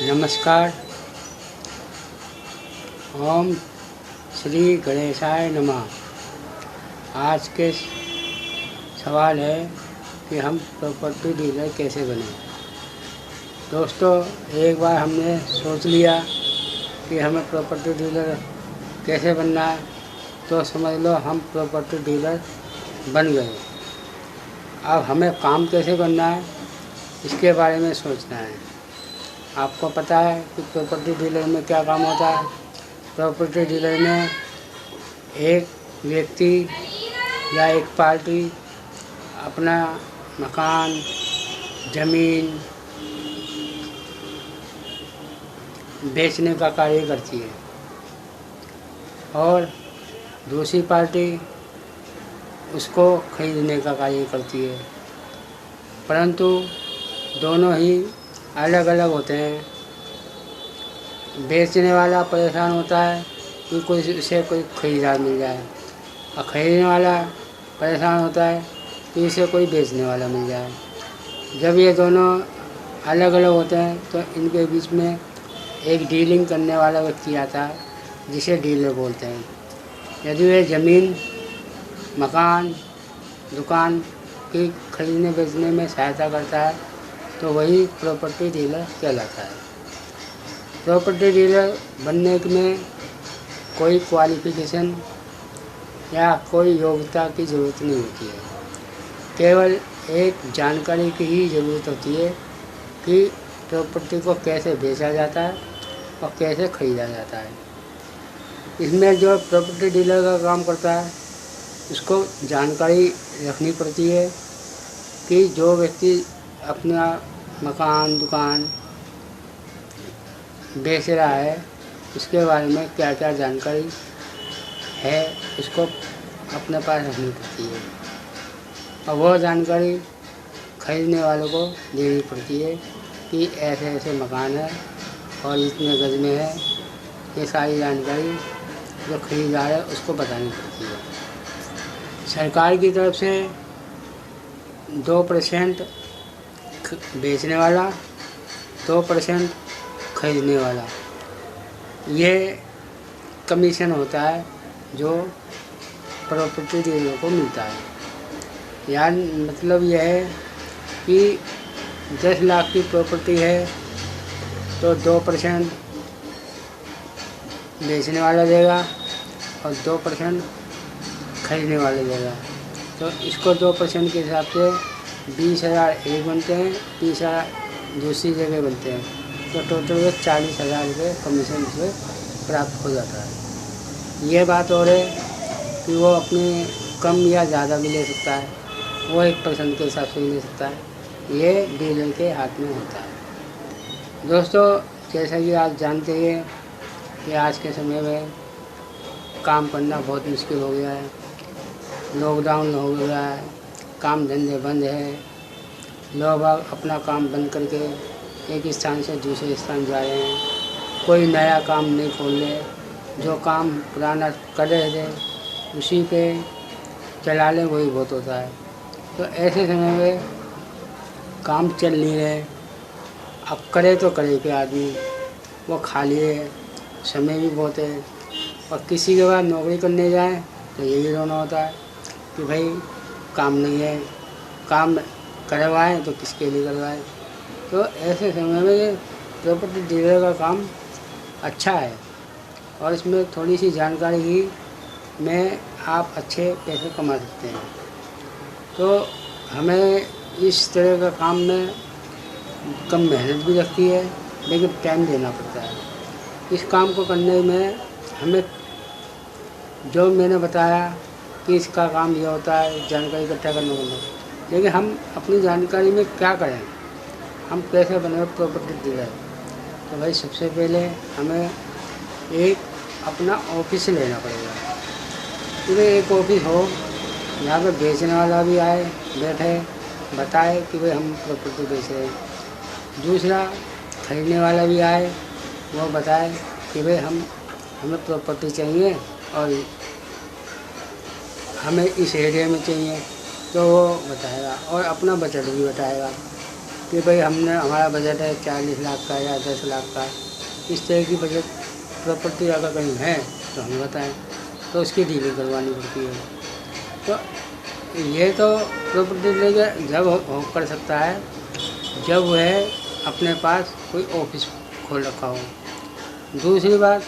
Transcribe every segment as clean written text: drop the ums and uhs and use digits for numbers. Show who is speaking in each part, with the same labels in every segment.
Speaker 1: नमस्कार। ओम श्री गणेशाय नमः। आज के सवाल है कि हम प्रॉपर्टी डीलर कैसे बने। दोस्तों, एक बार हमने सोच लिया कि हमें प्रॉपर्टी डीलर कैसे बनना है, तो समझ लो हम प्रॉपर्टी डीलर बन गए। अब हमें काम कैसे करना है, इसके बारे में सोचना है। आपको पता है कि प्रॉपर्टी डीलर में क्या काम होता है। प्रॉपर्टी डीलर में एक व्यक्ति या एक पार्टी अपना मकान, ज़मीन बेचने का कार्य करती है और दूसरी पार्टी उसको खरीदने का कार्य करती है, परंतु दोनों ही अलग अलग होते हैं। बेचने वाला परेशान होता है कि उसे कोई खरीदार मिल जाए, और खरीदने वाला परेशान होता है कि उसे कोई बेचने वाला मिल जाए। जब ये दोनों अलग अलग होते हैं तो इनके बीच में एक डीलिंग करने वाला व्यक्ति आता है, जिसे डीलर बोलते हैं। यदि वे ज़मीन, मकान, दुकान की खरीदने बेचने में सहायता करता है तो वही प्रॉपर्टी डीलर कहलाता है। प्रॉपर्टी डीलर बनने में कोई क्वालिफ़िकेशन या कोई योग्यता की ज़रूरत नहीं होती है। केवल एक जानकारी की ही ज़रूरत होती है कि प्रॉपर्टी को कैसे बेचा जाता है और कैसे ख़रीदा जाता है। इसमें जो प्रॉपर्टी डीलर का काम करता है, उसको जानकारी रखनी पड़ती है कि जो व्यक्ति अपना मकान, दुकान बेच रहा है, उसके बारे में क्या क्या जानकारी है, उसको अपने पास रखनी पड़ती है। और वह जानकारी खरीदने वालों को देनी पड़ती है कि ऐसे ऐसे मकान है और इतने गज में है। ये सारी जानकारी जो खरीदार है उसको बतानी पड़ती है। सरकार की तरफ से 2% बेचने वाला, 2% खरीदने वाला, ये कमीशन होता है जो प्रॉपर्टी डीलर को मिलता है। यानी मतलब यह है कि 10 लाख की प्रॉपर्टी है तो 2% बेचने वाला देगा और 2% खरीदने वाला देगा। तो इसको 2% के हिसाब से 20,000 एक बनते हैं, 30,000 दूसरी जगह बनते हैं, तो टोटल में 40,000 रुपये कमीशन से प्राप्त हो जाता है। ये बात और है कि वो अपने कम या ज़्यादा भी ले सकता है, वो 1% के हिसाब से भी ले सकता है। ये डीलर के हाथ में होता है। दोस्तों, जैसा कि आप जानते हैं कि आज के समय में काम करना बहुत मुश्किल हो गया है। लॉकडाउन हो गया है, काम धंधे बंद है। लोग अपना काम बंद करके एक स्थान से दूसरे स्थान जा रहे हैं। कोई नया काम नहीं खोल रहे, जो काम पुराना कर रहे थे उसी पे चला लें, वही बहुत होता है। तो ऐसे समय में काम चल नहीं रहे। अब करे तो करे क्या आदमी, वो खाली है, समय भी बहुत है। और किसी के बाद नौकरी करने जाए तो यही रोना होता है कि भाई काम नहीं है, काम करवाएं तो किसके लिए करवाएं। तो ऐसे समय में ये प्रॉपर्टी डीलर का काम अच्छा है और इसमें थोड़ी सी जानकारी ही में आप अच्छे पैसे कमा सकते हैं। तो हमें इस तरह का काम में कम मेहनत भी लगती है, लेकिन टाइम देना पड़ता है। इस काम को करने में हमें जो मैंने बताया कि इसका काम ये होता है, जानकारी इकट्ठा करना होगा, लेकिन हम अपनी जानकारी में क्या करें, हम कैसे बने प्रॉपर्टी डीलर। तो भाई सबसे पहले हमें एक अपना ऑफिस लेना पड़ेगा। क्योंकि एक ऑफिस हो जहाँ पे बेचने वाला भी आए, बैठे, बताए कि भाई हम प्रॉपर्टी बेच रहे हैं। दूसरा, खरीदने वाला भी आए, वो बताए कि भाई हमें प्रॉपर्टी चाहिए और हमें इस एरिया में चाहिए, तो वो बताएगा और अपना बजट भी बताएगा। कि भाई हमने हमारा बजट है 40 लाख का या 10 लाख का, इस तरह की बजट प्रॉपर्टी अगर कहीं है तो हमें बताएं, तो उसकी डीलिंग करवानी पड़ती है। तो ये तो प्रॉपर्टी डीलिंग जब हो कर सकता है जब वह अपने पास कोई ऑफिस खोल रखा हो। दूसरी बात,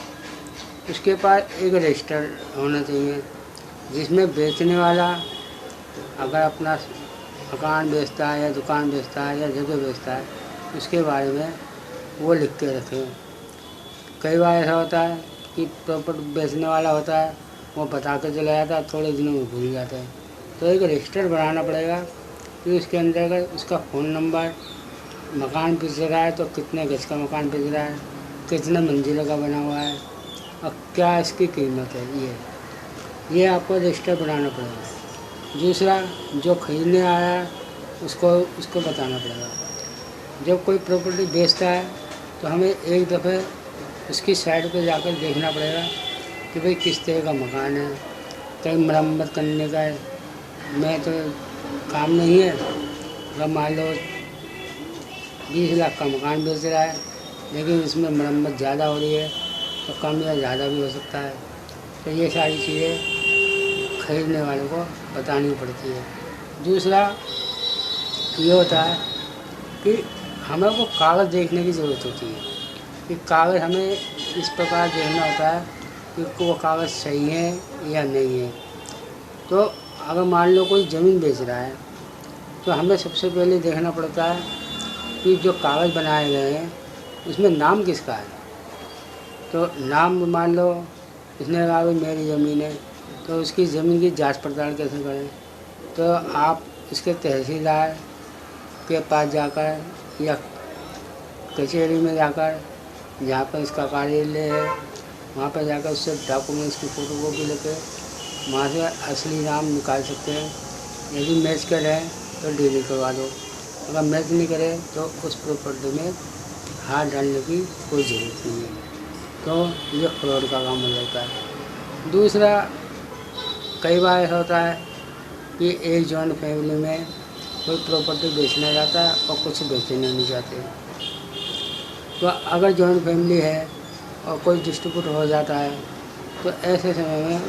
Speaker 1: उसके पास एक रजिस्टर होना चाहिए जिसमें बेचने वाला अगर अपना मकान बेचता है या दुकान बेचता है या जगह बेचता है उसके बारे में वो लिख के रखे। कई बार ऐसा होता है कि प्रॉपर्टी बेचने वाला होता है वो बता के चला जाता है, थोड़े दिनों में भूल जाता है। तो एक रजिस्टर बनाना पड़ेगा कि उसके अंदर उसका फ़ोन नंबर, मकान बेच रहा है तो कितने गज का मकान बेच रहा है, कितने मंजिलों का बना हुआ है और क्या इसकी कीमत है, ये आपको रजिस्टर बनाना पड़ेगा। दूसरा, जो खरीदने आया है उसको बताना पड़ेगा। जब कोई प्रॉपर्टी बेचता है तो हमें एक दफ़े उसकी साइड पे जाकर देखना पड़ेगा कि भाई किस तरह का मकान है, कहीं मरम्मत करने का मैं तो काम नहीं है। अगर मान लो 20 लाख का मकान बेच रहा है लेकिन इसमें मरम्मत ज़्यादा हो रही है तो कम या ज़्यादा भी हो सकता है। तो ये सारी चीज़ें खरीदने वाले को बतानी पड़ती है। दूसरा ये होता है कि हमें वो कागज़ देखने की ज़रूरत होती है कि कागज़ हमें इस प्रकार देखना होता है कि वो कागज़ सही है या नहीं है। तो अगर मान लो कोई ज़मीन बेच रहा है तो हमें सबसे पहले देखना पड़ता है कि जो कागज़ बनाए गए हैं उसमें नाम किसका है। तो नाम मान लो इसने कहा भाई मेरी ज़मीन है, तो उसकी ज़मीन की जांच पड़ताल कैसे करें। तो आप इसके तहसीलदार के पास जाकर या कचहरी में जाकर, जहाँ पर इसका कार्यालय है वहाँ पर जाकर उससे डॉक्यूमेंट्स की फ़ोटोकॉपी लेके वहाँ से असली नाम निकाल सकते हैं। यदि मैच करे तो डीलिंग करवा दो, अगर मैच नहीं करे तो उस प्रॉपर्टी में हाथ डालने की कोई ज़रूरत नहीं है। तो ये फ्रॉड का काम हो जाता है। दूसरा, कई बार ऐसा होता है कि एक जॉइंट फैमिली में कोई प्रॉपर्टी बेचना चाहता है और कुछ बेचना नहीं चाहते। तो अगर जॉइंट फैमिली है और कोई डिस्ट्रीब्यूट हो जाता है तो ऐसे समय में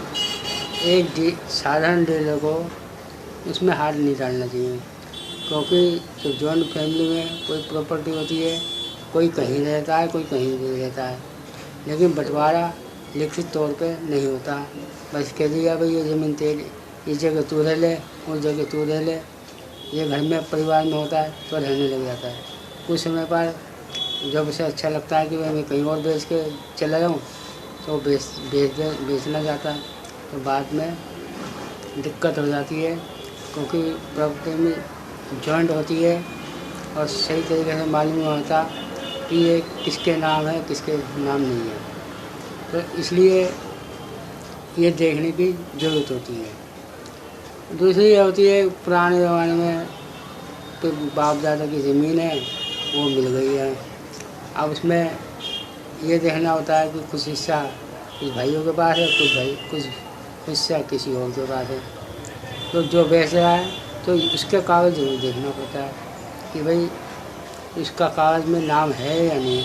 Speaker 1: एक साधारण डीलर को उसमें हाथ नहीं डालना चाहिए, क्योंकि तो जॉइंट फैमिली में कोई प्रॉपर्टी होती है, कोई कहीं रहता है कोई कहीं नहीं रहता है, लेकिन बंटवारा लिखित तौर पे नहीं होता। बस कह दिया भाई ये ज़मीन तेरी, इस जगह तू रह ले, उस जगह तू रह ले। ये घर में परिवार में होता है तो रहने लग जाता है। कुछ समय पर जब उसे अच्छा लगता है कि भाई मैं कहीं और बेच के चला जाऊँ तो बेचना चाहता है, तो बाद में दिक्कत हो जाती है, क्योंकि प्रॉपर्टी में जॉइंट होती है और सही तरीके से मालूम नहीं होता कि ये किसके नाम है किसके नाम नहीं है। तो इसलिए ये देखने की ज़रूरत होती है। दूसरी ये होती है, पुराने ज़माने में तो बाप दादा की ज़मीन है वो मिल गई है, अब उसमें ये देखना होता है कि कुछ हिस्सा कुछ भाइयों के पास है, कुछ हिस्सा किसी और के पास है। तो जो बेच रहा है तो उसके कागज़ जरूर देखना पड़ता है कि भाई इसका कागज़ में नाम है या नहीं।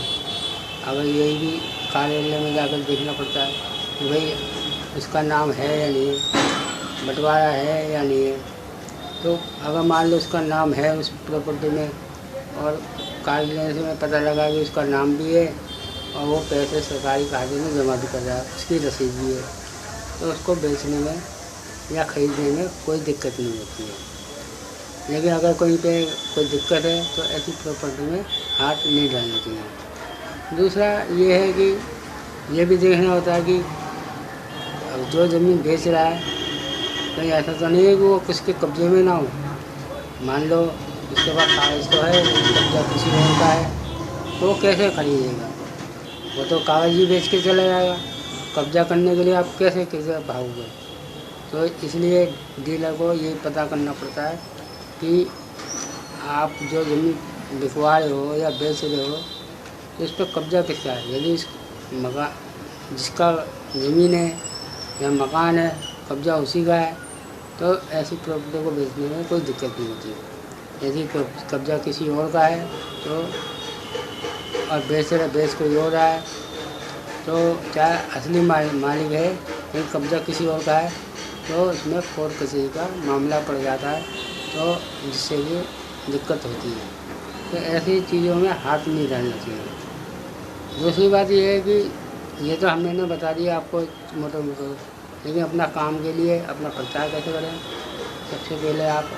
Speaker 1: अगर यही भी कार्यालय में जाकर देखना पड़ता है कि भाई इसका नाम है या नहीं, बंटवारा है या नहीं है। तो अगर मान लो उसका नाम है उस प्रॉपर्टी में और कार्यालय से में पता लगा कि उसका नाम भी है और वो पैसे सरकारी खाते में जमा भी कर रहा है, उसकी रसीद भी है, तो उसको बेचने में या ख़रीदने में कोई दिक्कत नहीं होती है। लेकिन अगर कहीं पे कोई दिक्कत है तो ऐसी प्रॉपर्टी में हाथ नहीं डालना चाहिए। दूसरा ये है कि ये भी देखना होता है कि जो ज़मीन बेच रहा है कहीं ऐसा तो नहीं है कि वो किसके कब्जे में ना हो। मान लो उसके पास कागज़ तो है, कब्जा किसी और का है, तो वो कैसे खरीदेगा, वो तो कागज़ ही बेच के चला जाएगा। कब्जा करने के लिए आप कैसे भागोगे। तो इसलिए डीलर को ये पता करना पड़ता है कि आप जो ज़मीन बिकवा रहे हो या बेच रहे हो तो इस पर कब्जा किसका है। यदि इस मकान जिसका ज़मीन है या मकान है कब्जा उसी का है तो ऐसी प्रॉपर्टी को बेचने में कोई दिक्कत नहीं होती है। यदि कब्जा किसी और का है तो और बेच कोई और रहा है तो चाहे असली मालिक है लेकिन कब्जा किसी और का है तो इसमें कोर्ट कचहरी का मामला पड़ जाता है, तो जिससे कि दिक्कत होती है। तो ऐसी चीज़ों में हाथ नहीं डालना चाहिए। दूसरी बात यह है कि ये तो मैंने बता दिया आपको मोटे मोटे, लेकिन अपना काम के लिए अपना प्रचार कैसे करें। सबसे पहले आप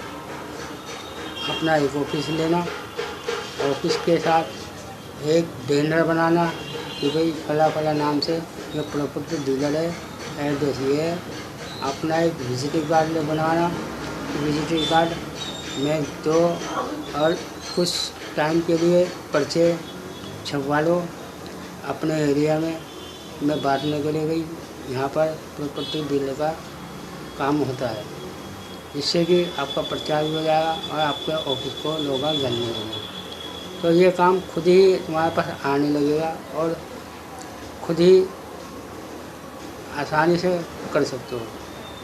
Speaker 1: अपना एक ऑफिस लेना, ऑफिस के साथ एक बैनर बनाना कि भाई फला नाम से ये प्रॉपर्टी डीलर है, एड्रेस ये है। अपना एक विजिटिंग कार्ड बनवाना, विजिटिंग कार्ड में दो और कुछ टाइम के लिए पर्चे छपवा लो अपने एरिया में बांटने के लिए गई यहाँ पर प्रॉपर्टी डीलर का काम होता है, जिससे कि आपका प्रचार भी हो जाएगा और आपके ऑफिस को लोग जानने लगेंगे। तो ये काम खुद ही तुम्हारे पास आने लगेगा और खुद ही आसानी से कर सकते हो।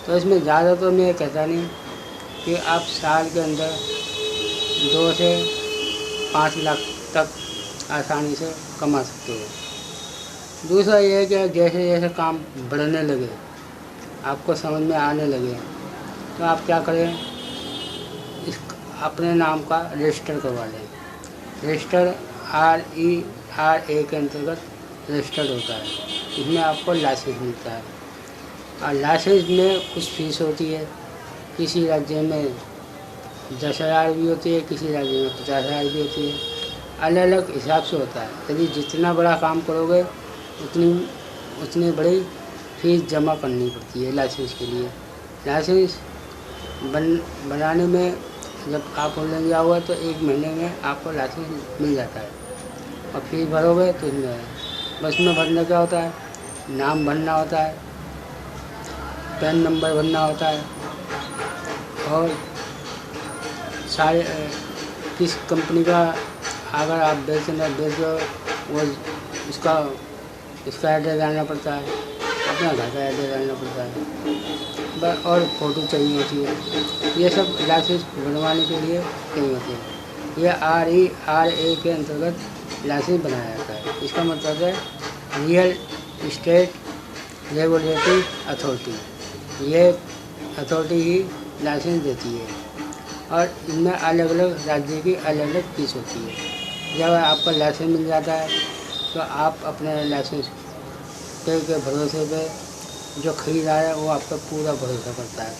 Speaker 1: तो इसमें ज़्यादा तो मैं कहता नहीं कि आप साल के अंदर 2 से 5 लाख तक आसानी से कमा सकते हो। दूसरा ये है कि जैसे जैसे काम बढ़ने लगे, आपको समझ में आने लगे, तो आप क्या करें, इस अपने नाम का रजिस्टर करवा लें। रजिस्टर RERA के अंतर्गत रजिस्टर्ड होता है। इसमें आपको लाइसेंस मिलता है और लाइसेंस में कुछ फीस होती है। किसी राज्य में 10,000 भी होती है, किसी राज्य में 50,000 भी होती है, अलग अलग हिसाब से होता है। यदि जितना बड़ा काम करोगे उतनी बड़ी फीस जमा करनी पड़ती है लाइसेंस के लिए। लाइसेंस बनाने में जब आप ऑनलाइन जाओगे तो 1 महीने में आपको लाइसेंस मिल जाता है और फीस भरोगे तो इसमें बस में भरना क्या होता है, नाम भरना होता है, पैन नंबर भरना होता है और सारे किस कंपनी का अगर आप बेच दो वो इसका एड्रेस डालना पड़ता है, अपना घर का एड्रेस डालना पड़ता है बस, और फ़ोटो चाहिए होती है। ये सब लाइसेंस बनवाने के लिए चाहिए होते हैं। ये RERA के अंतर्गत लाइसेंस बनाया जाता है। इसका मतलब है रियल इस्टेट रेगुलेटरी अथॉरिटी। ये अथॉरिटी ही लाइसेंस देती है और इनमें अलग अलग राज्य की अलग अलग फीस होती है। जब आपका लाइसेंस मिल जाता है तो आप अपने लाइसेंस के भरोसे पे जो खरीदार है वो आप पर पूरा भरोसा करता है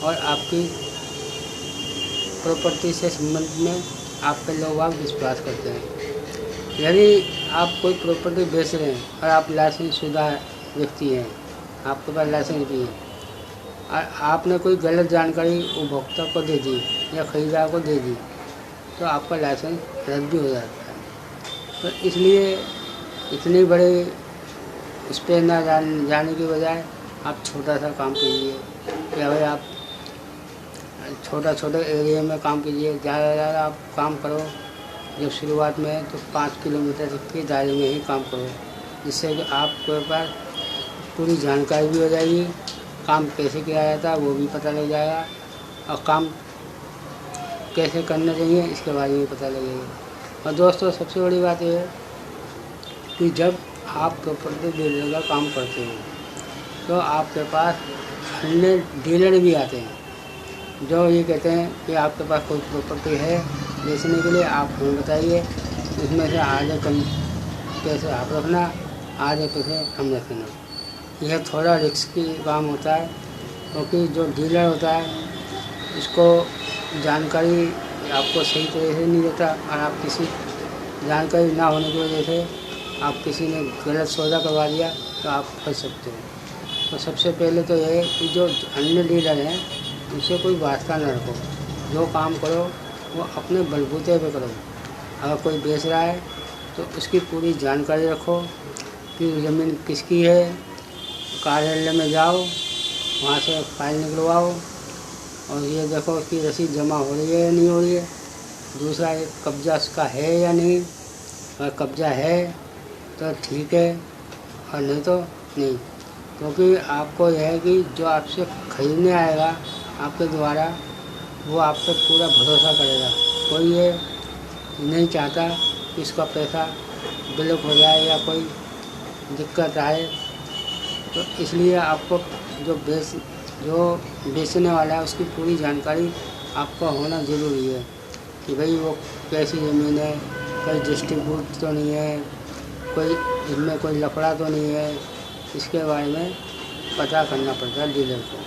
Speaker 1: और आपकी प्रॉपर्टी से संबंध में आप पे लोग आप विश्वास करते हैं। यदि आप कोई प्रॉपर्टी बेच रहे हैं और आप लाइसेंस शुदा व्यक्ति हैं, आपके पास लाइसेंस भी है और आपने कोई गलत जानकारी उपभोक्ता को दे दी या खरीदार को दे दी तो आपका लाइसेंस रद्द भी हो जाता है। तो इसलिए इतनी बड़े इस पर ना जाने की बजाय आप छोटा सा काम कीजिए या भाई आप छोटा एरिया में काम कीजिए। ज़्यादा आप काम करो जब शुरुआत में तो 5 किलोमीटर के दायरे में ही काम करो, जिससे कि आपके पास पूरी जानकारी भी हो जाएगी, काम कैसे किया जाता है वो भी पता लग जाएगा और काम कैसे करना चाहिए इसके बारे में पता लगेगा। और दोस्तों सबसे बड़ी बात यह है कि जब आप प्रॉपर्टी डीलर का काम करते हो तो आपके पास अन्य डीलर भी आते हैं जो ये कहते हैं कि आपके पास कोई प्रॉपर्टी है बेचने के लिए, आप हमें बताइए, इसमें से आधे कम पैसे आप रखना, आधे पैसे हम रखना। यह थोड़ा रिस्की काम होता है क्योंकि जो डीलर होता है उसको जानकारी आपको सही तरह से नहीं देता और आप किसी जानकारी ना होने की वजह से आप किसी ने गलत सौदा करवा दिया तो आप फंस सकते हो। तो सबसे पहले तो यह है कि जो अन्य डीलर हैं उनसे कोई वास्ता न रखो, जो काम करो वो अपने बलबूते पे करो। अगर कोई बेच रहा है तो उसकी पूरी जानकारी रखो कि ज़मीन किसकी है, कार्यालय में जाओ, वहाँ से फाइल निकलवाओ और ये देखो उसकी रसीद जमा हो रही है या नहीं हो रही है। दूसरा एक कब्जा उसका है या नहीं, अगर कब्जा है तो ठीक है और नहीं तो नहीं। क्योंकि आपको यह है कि जो आपसे खरीदने आएगा आपके द्वारा वो आप पे पूरा भरोसा करेगा कोई ये नहीं चाहता कि इसका पैसा ब्लॉक हो जाए या कोई दिक्कत आए। तो इसलिए आपको जो बेचने वाला है उसकी पूरी जानकारी आपका होना ज़रूरी है कि भाई वो कैसी ज़मीन है, कोई डिस्ट्रीब्यूट तो नहीं है, कोई इसमें कोई लफड़ा तो नहीं है। इसके बारे में पता करना पड़ता है डीलर को।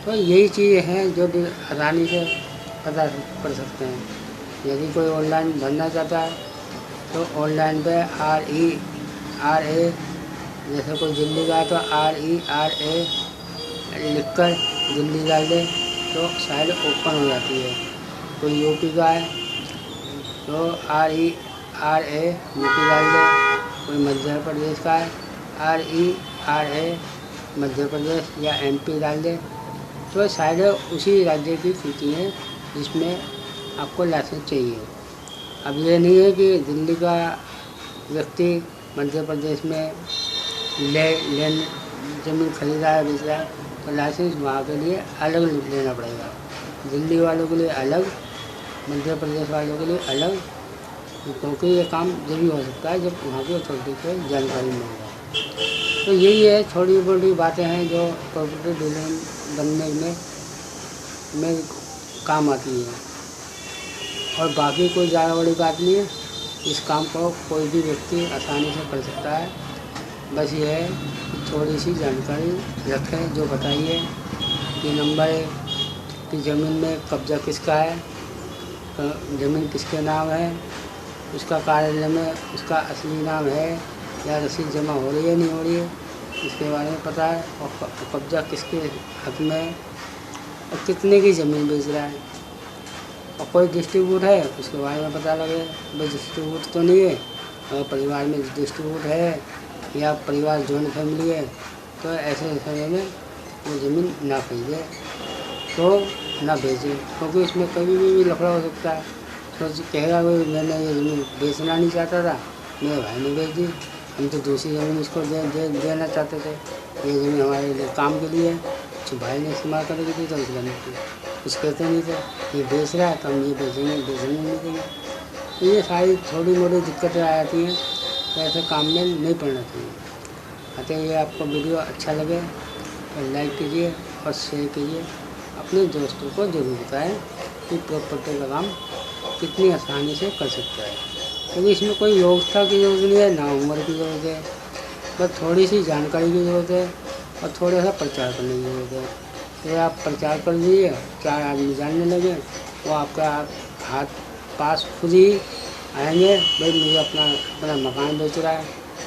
Speaker 1: तो यही चीज़ें हैं जो आसानी से पता कर सकते हैं। यदि कोई ऑनलाइन भरना चाहता है तो ऑनलाइन पे RERA, जैसे कोई दिल्ली का है तो RERA लिखकर दिल्ली डाल दे तो साइट ओपन हो जाती है। कोई यूपी का है तो RERA यूपी डाल दे। कोई मध्य प्रदेश का है RERA मध्य प्रदेश या MP डाल दे तो शायद उसी राज्य की खुलती है जिसमें आपको लाइसेंस चाहिए। अब ये नहीं है कि दिल्ली का व्यक्ति मध्य प्रदेश में ज़मीन खरीदा है, बेच रहा है, तो लाइसेंस वहाँ के लिए अलग लेना पड़ेगा। दिल्ली वालों के लिए अलग, मध्य प्रदेश वालों के लिए अलग, क्योंकि ये काम जब भी हो सकता है जब वहाँ की अथॉरिटी को जानकारी मिलेगा। तो यही है, छोटी मोटी बातें हैं जो प्रॉपर्टी डीलर बनने में काम आती है और बाकी कोई ज़्यादा बड़ी बात नहीं है। इस काम को कोई भी व्यक्ति आसानी से कर सकता है। बस ये है कि थोड़ी सी जानकारी रखें जो बताइए कि नंबर है कि ज़मीन में कब्जा किसका है, ज़मीन किसके नाम है, उसका कार्यालय में उसका असली नाम है या रसीद जमा हो रही है नहीं हो रही है, इसके बारे में पता है, और कब्जा किसके हक में है और कितने की ज़मीन बेच रहा है। और कोई डिस्ट्रीब्यूट है उसके बारे में पता लगे, भाई डिस्ट्रीब्यूट तो नहीं है, अगर परिवार में डिस्ट्रीब्यूट है या परिवार जॉइंट फैमिली है तो ऐसे समय में वो ज़मीन ना खरीदे तो ना बेचे, क्योंकि इसमें कभी भी लफड़ा हो सकता है। तो कहेगा भाई मैंने ये ज़मीन बेचना नहीं चाहता था, मेरे भाई ने बेच दी, हम तो दूसरी ज़मीन इसको देना चाहते थे, ये ज़मीन हमारे लिए काम के लिए है, तो भाई ने इस्तेमाल करने की थी तो कुछ कहते नहीं थे, ये बेच रहा है तो हम ये बेचने नहीं देंगे। तो ये सारी छोटी मोटी दिक्कतें आ जाती हैं, तो ऐसे काम में नहीं पड़ना चाहिए। अतः ये आपको वीडियो अच्छा लगे तो लाइक कीजिए और शेयर कीजिए, अपने दोस्तों को ज़रूर बताएं कि प्रॉपर्टी का काम कितनी आसानी से कर सकता है, क्योंकि इसमें कोई योग्यता की ज़रूरत नहीं है, ना उम्र की ज़रूरत है, बस थोड़ी सी जानकारी की ज़रूरत है और थोड़ा सा प्रचार करने की ज़रूरत है। तो आप प्रचार कर दीजिए, 4 आदमी जानने लगे, वो आपका हाथ पास खुद ही आएंगे, भाई मुझे अपना मकान बेच रहा है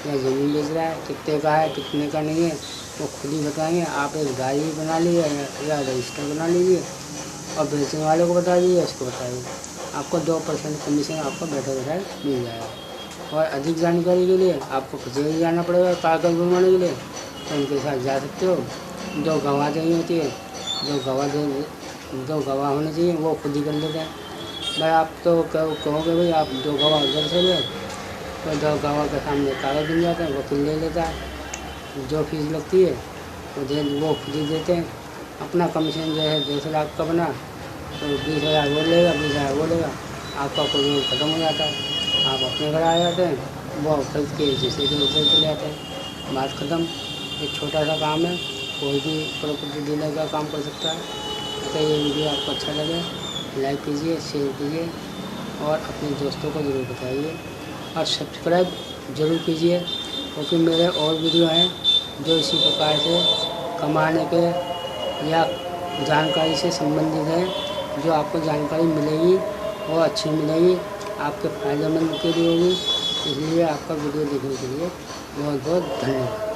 Speaker 1: या ज़मीन बेच रहा है, कितने का है कितने का नहीं है, वो खुद ही बताएंगे। आप एक डायरी बना लीजिए या रजिस्टर बना लीजिए और बेचने वाले को बता दीजिए, उसको बताइए, आपको 2% कमीशन आपको बैठे बैठाए मिल जाएगा। और अधिक जानकारी के लिए आपको कचहरी जाना पड़ेगा कागज बनवाने के लिए, तो उनके साथ जा सकते हो। जो गवाह चाहिए होती है, जो गवाह होने चाहिए वो खुद ही कर लेते हैं। भाई आप तो कहोगे भाई आप 2 गवाह उधर से ले, तो 2 गवाह के सामने कागज बन जाते हैं, वकील ले लेता है, जो फीस लगती है वो खुद ही देते हैं। अपना कमीशन जो है 2 लाख का बना तो 20,000 वो लेगा, 20,000 वो लेगा, आपका कोई ख़त्म हो जाता है, आप अपने घर आ जाते हैं, वो खरीद के जैसे कि उसे चले जाते हैं, बात ख़त्म। एक छोटा सा काम है, कोई भी प्रॉपर्टी डीलर का काम कर सकता है। तो ये वीडियो आपको अच्छा लगे लाइक कीजिए, शेयर कीजिए और अपने दोस्तों को ज़रूर बताइए और सब्सक्राइब ज़रूर कीजिए, क्योंकि मेरे और वीडियो हैं जो इसी प्रकार से कमाने के या जानकारी से संबंधित हैं। जो आपको जानकारी मिलेगी वो अच्छी मिलेगी, आपके फ़ायदेमंद के लिए होगी। इसलिए आपका वीडियो देखने के लिए बहुत बहुत धन्यवाद।